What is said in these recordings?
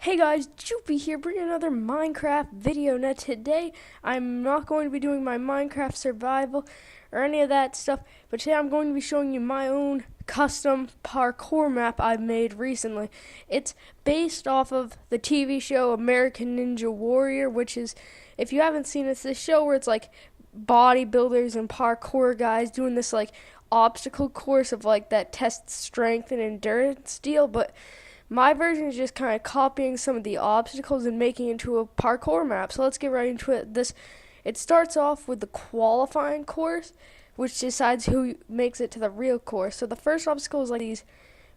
Hey guys, Juopi here, bringing another Minecraft video. Now today, I'm not going to be doing my Minecraft survival or any of that stuff, but today I'm going to be showing you my own custom parkour map I've made recently. It's based off of the TV show American Ninja Warrior, which is, if you haven't seen it, it's this show where it's like bodybuilders and parkour guys doing this like obstacle course of like that tests strength and endurance deal, but my version is just kind of copying some of the obstacles and making it into a parkour map. So let's get right into it. It starts off with the qualifying course, which decides who makes it to the real course. So the first obstacle is like these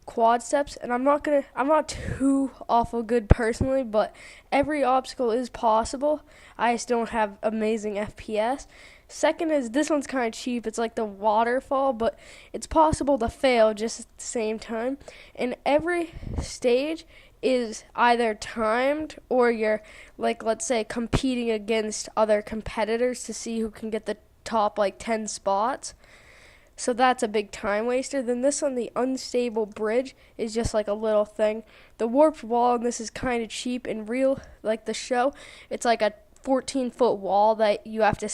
quad steps, and I'm not too awful good personally, but every obstacle is possible. I just don't have amazing FPS. Second is, this one's kind of cheap. It's like the waterfall, but it's possible to fail just at the same time. And every stage is either timed or you're, like, let's say, competing against other competitors to see who can get the top, like, 10 spots. So that's a big time waster. Then this one, the unstable bridge, is just like a little thing. The warped wall, and this is kind of cheap. In real, like the show, it's like a 14-foot wall that you have to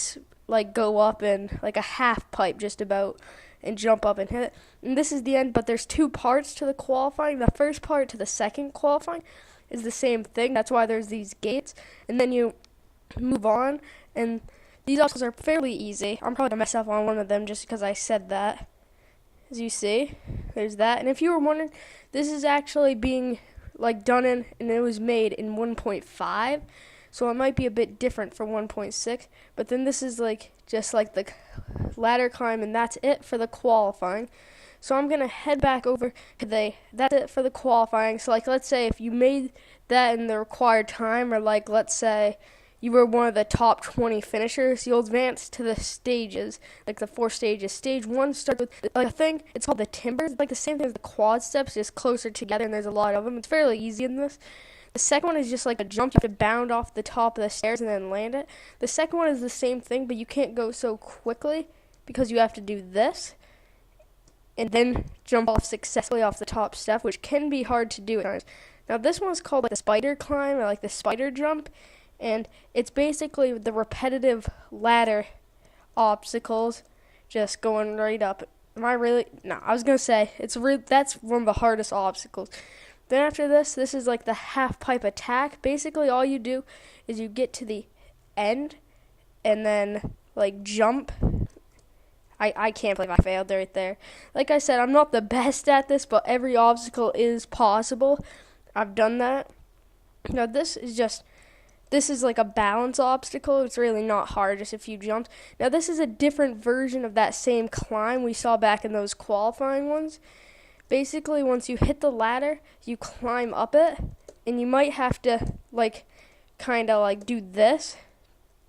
like go up in like a half pipe just about and jump up and hit it. And this is the end, but there's two parts to the qualifying. The first part to the second qualifying is the same thing. That's why there's these gates. And then you move on, and these obstacles are fairly easy. I'm probably going to mess up on one of them just because I said that. As you see, there's that. And if you were wondering, this is actually being like done in, and it was made in 1.5. So it might be a bit different from 1.6. But then this is like just like the ladder climb, and that's it for the qualifying. So I'm going to head back over to that's it for the qualifying. So like, let's say if you made that in the required time, or like, let's say you were one of the top 20 finishers, you'll advance to the stages, like the 4 stages. Stage 1 starts with like a thing, it's called the timbers. It's like the same thing as the quad steps, just closer together, and there's a lot of them. It's fairly easy in this. The second one is just like a jump. You have to bound off the top of the stairs and then land it. The second one is the same thing, but you can't go so quickly because you have to do this and then jump off successfully off the top step, which can be hard to do at times. Now this one's called like the spider climb, or like the spider jump, and it's basically the repetitive ladder obstacles just going right up. Am I really? No, I was going to say that's one of the hardest obstacles. Then after this is like the half pipe attack. Basically all you do is you get to the end and then like jump. I can't believe I failed right there. Like I said, I'm not the best at this, but every obstacle is possible. I've done that. Now this is like a balance obstacle. It's really not hard, just a few jumps. Now this is a different version of that same climb we saw back in those qualifying ones. Basically, once you hit the ladder, you climb up it, and you might have to, like, kind of, like, do this,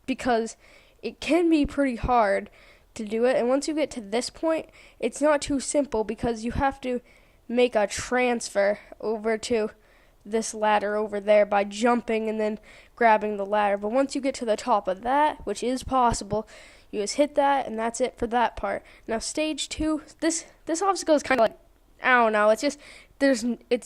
because it can be pretty hard to do it. And once you get to this point, it's not too simple, because you have to make a transfer over to this ladder over there by jumping and then grabbing the ladder. But once you get to the top of that, which is possible, you just hit that, and that's it for that part. Now, stage 2, this obstacle is kind of like, I don't know, it's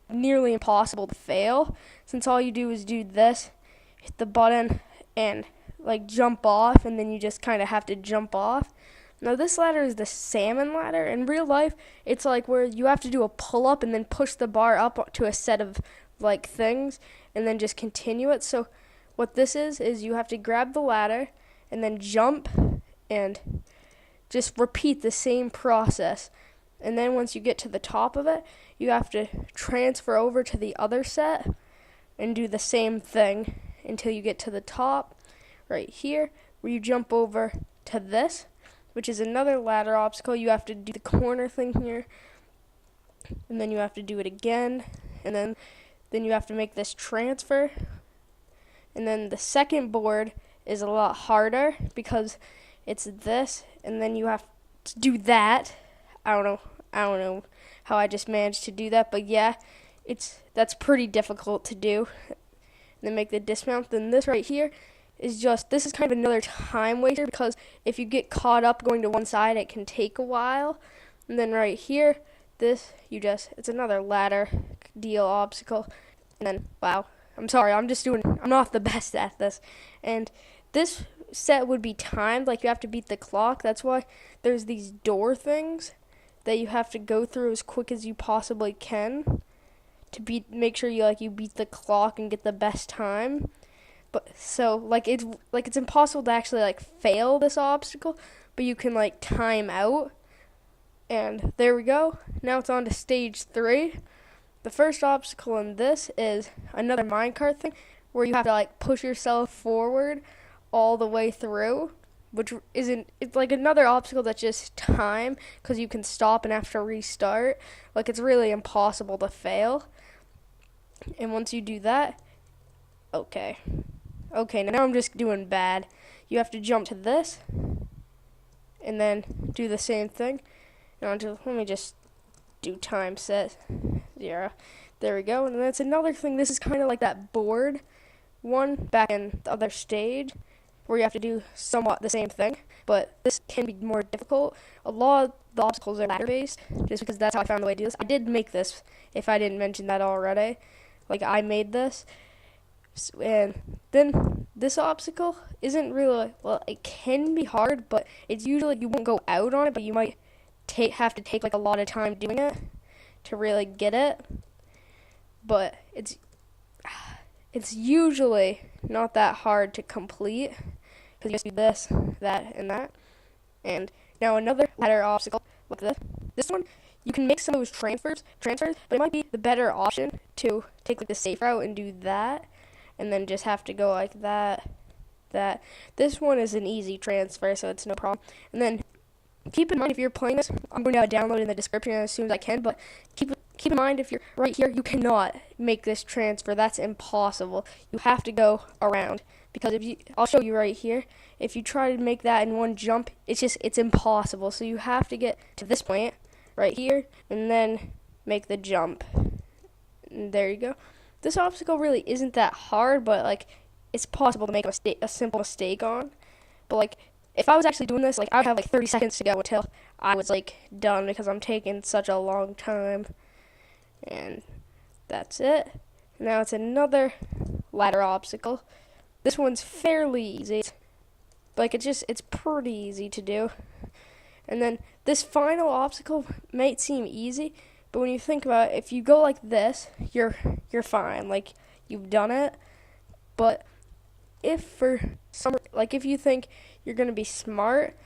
nearly impossible to fail, since all you do is do this, hit the button, and like jump off, and then you just kind of have to jump off. Now this ladder is the salmon ladder. In real life, it's like where you have to do a pull-up and then push the bar up to a set of like things, and then just continue it. So what this is you have to grab the ladder, and then jump, and just repeat the same process. And then once you get to the top of it, you have to transfer over to the other set and do the same thing until you get to the top right here, where you jump over to this, which is another ladder obstacle. You have to do the corner thing here, and then you have to do it again, and then you have to make this transfer. And then the second board is a lot harder because it's this, and then you have to do that. I don't know how I just managed to do that, but yeah, that's pretty difficult to do. And then make the dismount. Then this right here this is kind of another time waster, because if you get caught up going to one side, it can take a while. And then right here, it's another ladder deal obstacle. And then, wow, I'm sorry, I'm not the best at this. And this set would be timed, like you have to beat the clock. That's why there's these door things that you have to go through as quick as you possibly can to make sure you beat the clock and get the best time. But so it's impossible to actually fail this obstacle, but you can time out. And there we go. Now it's on to stage 3. The first obstacle in this is another minecart thing where you have to push yourself forward all the way through, it's like another obstacle that's just time, because you can stop and have to restart. It's really impossible to fail. And once you do that, okay, now I'm just doing bad. You have to jump to this and then do the same thing. Let me just do time set 0. There we go. And that's another thing. This is kind of like that board one back in the other stage where you have to do somewhat the same thing, but this can be more difficult. A lot of the obstacles are ladder based, just because that's how I found the way to do this. I did make this, if I didn't mention that already. I made this. And then this obstacle isn't really, it can be hard, but it's usually you won't go out on it, but you might have to take a lot of time doing it to really get it. But it's usually not that hard to complete, because you just do this, that, and that. And now another ladder obstacle like this one, you can make some of those transfers, but it might be the better option to take the safe route and do that, and then just have to go like that. This one is an easy transfer, so it's no problem. And then keep in mind, if you're playing this, I'm going to download in the description as soon as I can, but keep in mind, if you're right here, you cannot make this transfer. That's impossible. You have to go around, because I'll show you right here. If you try to make that in one jump, it's impossible. So you have to get to this point right here and then make the jump. And there you go. This obstacle really isn't that hard, but it's possible to make a simple mistake on. But if I was actually doing this, I would have 30 seconds to go until I was done, because I'm taking such a long time. And that's it. Now it's another ladder obstacle. This one's fairly easy. It's pretty easy to do. And then this final obstacle might seem easy, but when you think about it, if you go like this, you're fine. You've done it. But if you think you're gonna be smart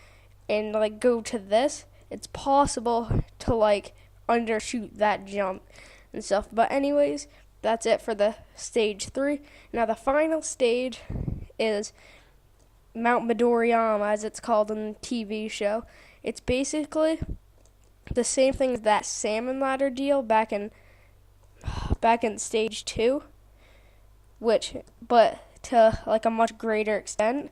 and go to this, it's possible to undershoot that jump and stuff. But anyways, that's it for the stage 3. Now the final stage is Mount Midoriyama, as it's called in the TV show. It's basically the same thing as that salmon ladder deal back in stage 2, but to a much greater extent.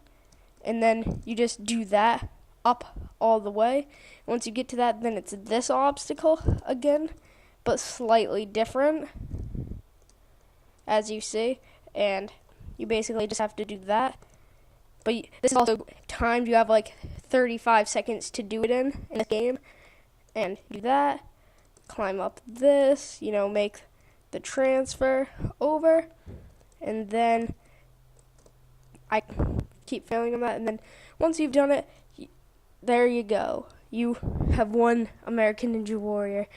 And then you just do that up all the way. Once you get to that, then it's this obstacle again, but slightly different, as you see. And you basically just have to do that. But this is also timed. You have 35 seconds to do it in the game. And do that. Climb up this, make the transfer over. And then I keep failing on that. And then once you've done it, there you go. You have won American Ninja Warrior.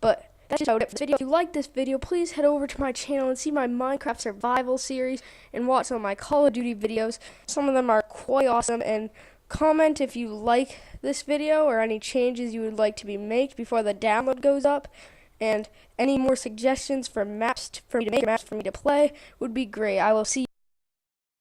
But that's just about it for this video. If you like this video, please head over to my channel and see my Minecraft survival series and watch some of my Call of Duty videos. Some of them are quite awesome. And comment if you like this video or any changes you would like to be made before the download goes up. And any more suggestions for maps for me to make or maps for me to play would be great. I will see you